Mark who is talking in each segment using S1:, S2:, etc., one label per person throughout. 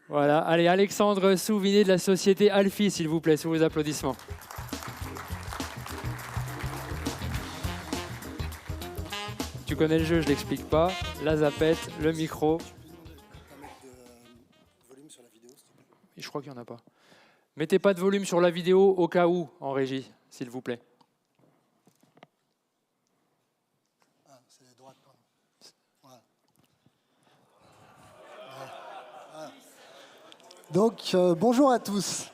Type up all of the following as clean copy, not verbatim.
S1: Voilà. Allez, Alexandre Souvinet de la société Alfi, s'il vous plaît, sous vos applaudissements. Tu connais le jeu, je ne l'explique pas. La zapette, le micro. Je crois qu'il n'y en a pas. Mettez pas de volume sur la vidéo au cas où, en régie, s'il vous plaît.
S2: C'est droite, pardon. Voilà. Voilà. Donc, bonjour à tous.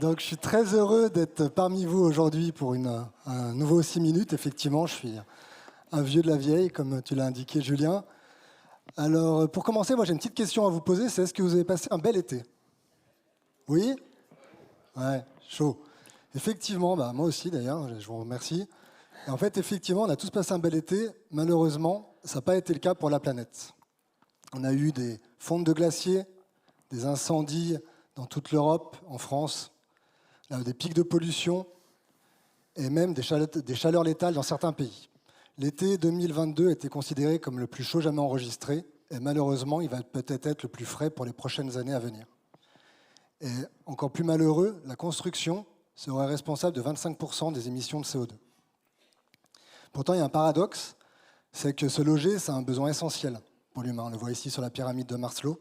S2: Donc, je suis très heureux d'être parmi vous aujourd'hui pour un nouveau 6 minutes. Effectivement, je suis un vieux de la vieille, comme tu l'as indiqué, Julien. Alors, pour commencer, moi, j'ai une petite question à vous poser. C'est est-ce que vous avez passé un bel été? Oui? Ouais, chaud. Effectivement, moi aussi d'ailleurs, je vous remercie. Et en fait, effectivement, on a tous passé un bel été. Malheureusement, ça n'a pas été le cas pour la planète. On a eu des fontes de glaciers, des incendies dans toute l'Europe, en France, des pics de pollution et même des chaleurs létales dans certains pays. L'été 2022 a été considéré comme le plus chaud jamais enregistré et malheureusement, il va peut-être être le plus frais pour les prochaines années à venir. Et encore plus malheureux, la construction serait responsable de 25% des émissions de CO2. Pourtant, il y a un paradoxe, c'est que se loger, c'est un besoin essentiel pour l'humain. On le voit ici sur la pyramide de Maslow.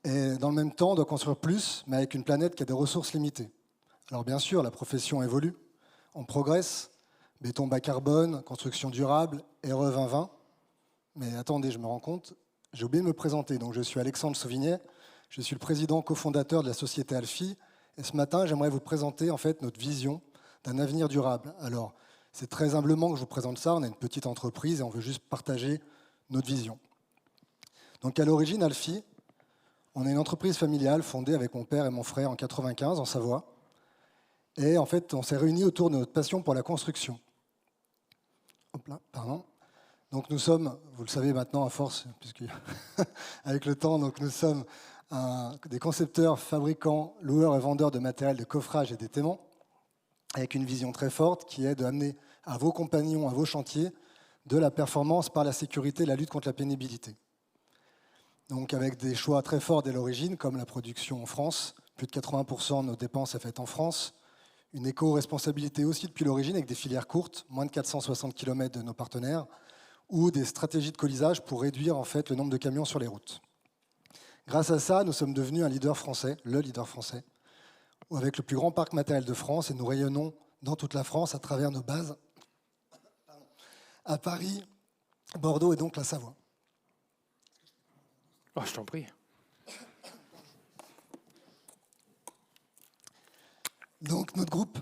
S2: Et dans le même temps, on doit construire plus, mais avec une planète qui a des ressources limitées. Alors bien sûr, la profession évolue, on progresse, béton bas carbone, construction durable, RE 2020. Mais attendez, je me rends compte, j'ai oublié de me présenter. Donc je suis Alexandre Souvinet, je suis le président cofondateur de la société Alfi. Et ce matin, j'aimerais vous présenter en fait notre vision d'un avenir durable. Alors, c'est très humblement que je vous présente ça. On est une petite entreprise et on veut juste partager notre vision. Donc à l'origine, Alfi, on est une entreprise familiale fondée avec mon père et mon frère en 1995 en Savoie. Et en fait, on s'est réunis autour de notre passion pour la construction. Hop là, pardon. Donc nous sommes, vous le savez maintenant à force, puisque avec le temps, donc nous sommes des concepteurs, fabricants, loueurs et vendeurs de matériel de coffrage et d'étaiement, avec une vision très forte qui est d'amener à vos compagnons, à vos chantiers, de la performance par la sécurité et la lutte contre la pénibilité. Donc avec des choix très forts dès l'origine, comme la production en France, plus de 80% de nos dépenses est faite en France, une éco-responsabilité aussi depuis l'origine avec des filières courtes, moins de 460 km de nos partenaires, ou des stratégies de colisage pour réduire en fait le nombre de camions sur les routes. Grâce à ça, nous sommes devenus un leader français, le leader français, avec le plus grand parc matériel de France, et nous rayonnons dans toute la France à travers nos bases à Paris, Bordeaux et donc la Savoie.
S1: Oh, je t'en prie.
S2: Donc notre groupe...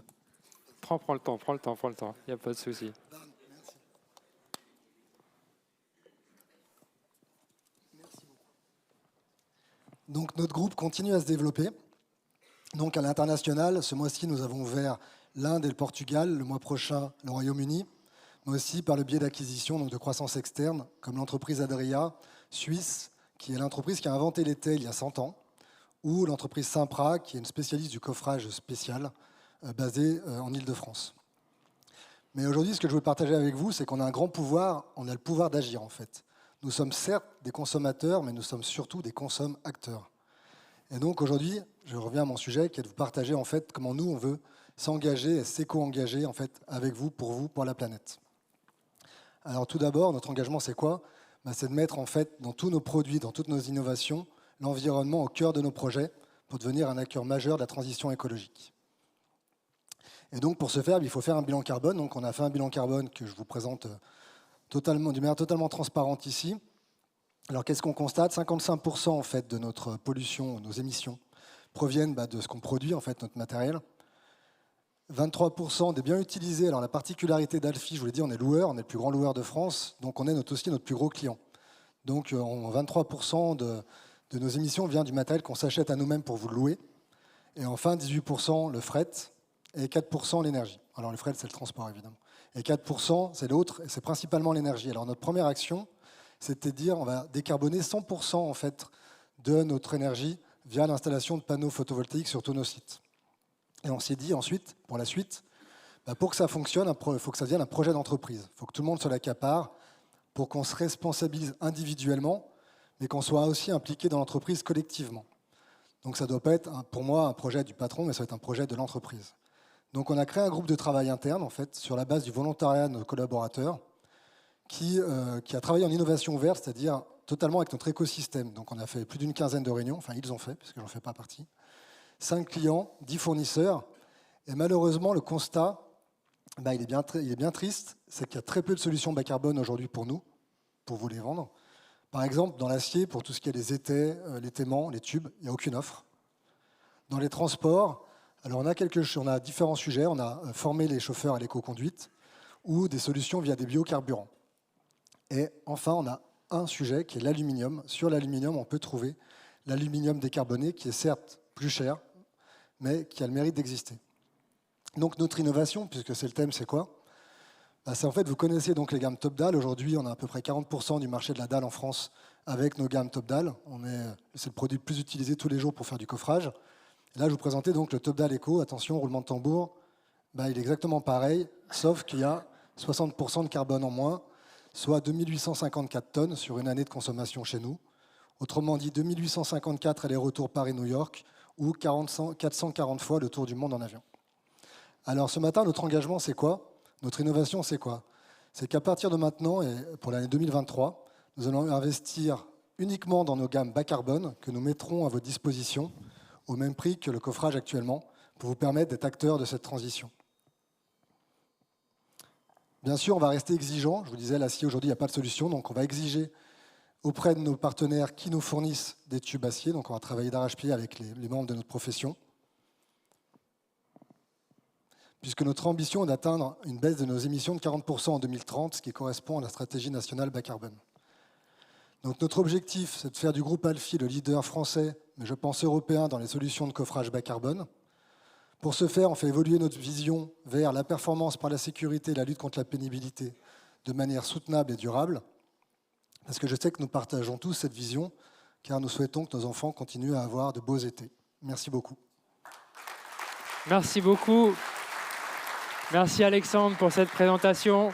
S1: Prends le temps, il n'y a pas de souci.
S2: Donc notre groupe continue à se développer. Donc à l'international, ce mois-ci, nous avons ouvert l'Inde et le Portugal, le mois prochain le Royaume-Uni, mais aussi par le biais d'acquisitions, donc de croissance externe, comme l'entreprise Adria, suisse, qui est l'entreprise qui a inventé les tails il y a 100 ans, ou l'entreprise Simpra, qui est une spécialiste du coffrage spécial, basée en Île-de-France. Mais aujourd'hui, ce que je veux partager avec vous, c'est qu'on a un grand pouvoir, on a le pouvoir d'agir en fait. Nous sommes certes des consommateurs, mais nous sommes surtout des consommateurs. Et donc aujourd'hui, je reviens à mon sujet, qui est de vous partager en fait comment nous on veut s'engager et s'éco-engager en fait avec vous, pour la planète. Alors tout d'abord, notre engagement c'est quoi? C'est de mettre en fait dans tous nos produits, dans toutes nos innovations, l'environnement au cœur de nos projets pour devenir un acteur majeur de la transition écologique. Et donc pour ce faire, il faut faire un bilan carbone. Donc on a fait un bilan carbone que je vous présente d'une manière totalement transparente ici. Alors qu'est-ce qu'on constate? 55% en fait de notre pollution, nos émissions, proviennent de ce qu'on produit, en fait, notre matériel. 23% des biens utilisés. Alors la particularité d'Alfi, je vous l'ai dit, on est loueur, on est le plus grand loueur de France, donc on est aussi notre plus gros client. Donc 23% de nos émissions vient du matériel qu'on s'achète à nous-mêmes pour vous le louer. Et enfin 18% le fret et 4% l'énergie. Alors le fret, c'est le transport évidemment. Et 4%, c'est l'autre, et c'est principalement l'énergie. Alors notre première action, c'était de dire on va décarboner 100% en fait de notre énergie via l'installation de panneaux photovoltaïques sur tous nos sites. Et on s'est dit ensuite, pour la suite, pour que ça fonctionne, il faut que ça devienne un projet d'entreprise. Il faut que tout le monde se l'accapare pour qu'on se responsabilise individuellement, mais qu'on soit aussi impliqué dans l'entreprise collectivement. Donc ça ne doit pas être, pour moi, un projet du patron, mais ça va être un projet de l'entreprise. Donc on a créé un groupe de travail interne, en fait, sur la base du volontariat de nos collaborateurs, qui a travaillé en innovation ouverte, c'est-à-dire totalement avec notre écosystème. Donc on a fait plus d'une quinzaine de réunions, enfin ils ont fait, puisque j'en fais pas partie. 5 clients, 10 fournisseurs, et malheureusement le constat, il est bien triste, c'est qu'il y a très peu de solutions bas carbone aujourd'hui pour nous, pour vous les vendre. Par exemple, dans l'acier, pour tout ce qui est les étais, les téments, les tubes, il n'y a aucune offre. Dans les transports, alors on a différents sujets. On a formé les chauffeurs à l'éco-conduite ou des solutions via des biocarburants. Et enfin, on a un sujet qui est l'aluminium. Sur l'aluminium, on peut trouver l'aluminium décarboné qui est certes plus cher, mais qui a le mérite d'exister. Donc notre innovation, puisque c'est le thème, c'est quoi ? C'est en fait, vous connaissez donc les gammes Top Dalle. Aujourd'hui, on a à peu près 40% du marché de la dalle en France avec nos gammes Top Dalle. C'est le produit le plus utilisé tous les jours pour faire du coffrage. Et là, je vous présentais donc le Top Dalle Eco. Attention, roulement de tambour. Il est exactement pareil, sauf qu'il y a 60% de carbone en moins, soit 2854 tonnes sur une année de consommation chez nous. Autrement dit, 2854 allers-retours Paris-New York ou 440 fois le tour du monde en avion. Alors ce matin, notre engagement, c'est quoi ? Notre innovation, c'est quoi ? C'est qu'à partir de maintenant, et pour l'année 2023, nous allons investir uniquement dans nos gammes bas carbone que nous mettrons à votre disposition au même prix que le coffrage actuellement pour vous permettre d'être acteurs de cette transition. Bien sûr, on va rester exigeant. Je vous disais, l'acier, aujourd'hui, il n'y a pas de solution, donc on va exiger auprès de nos partenaires qui nous fournissent des tubes acier. Donc on va travailler d'arrache-pied avec les membres de notre profession, puisque notre ambition est d'atteindre une baisse de nos émissions de 40% en 2030, ce qui correspond à la stratégie nationale bas carbone. Donc notre objectif, c'est de faire du groupe Alfi le leader français, mais je pense européen, dans les solutions de coffrage bas carbone. Pour ce faire, on fait évoluer notre vision vers la performance par la sécurité et la lutte contre la pénibilité de manière soutenable et durable, parce que je sais que nous partageons tous cette vision, car nous souhaitons que nos enfants continuent à avoir de beaux étés. Merci beaucoup.
S1: Merci beaucoup. Merci Alexandre pour cette présentation.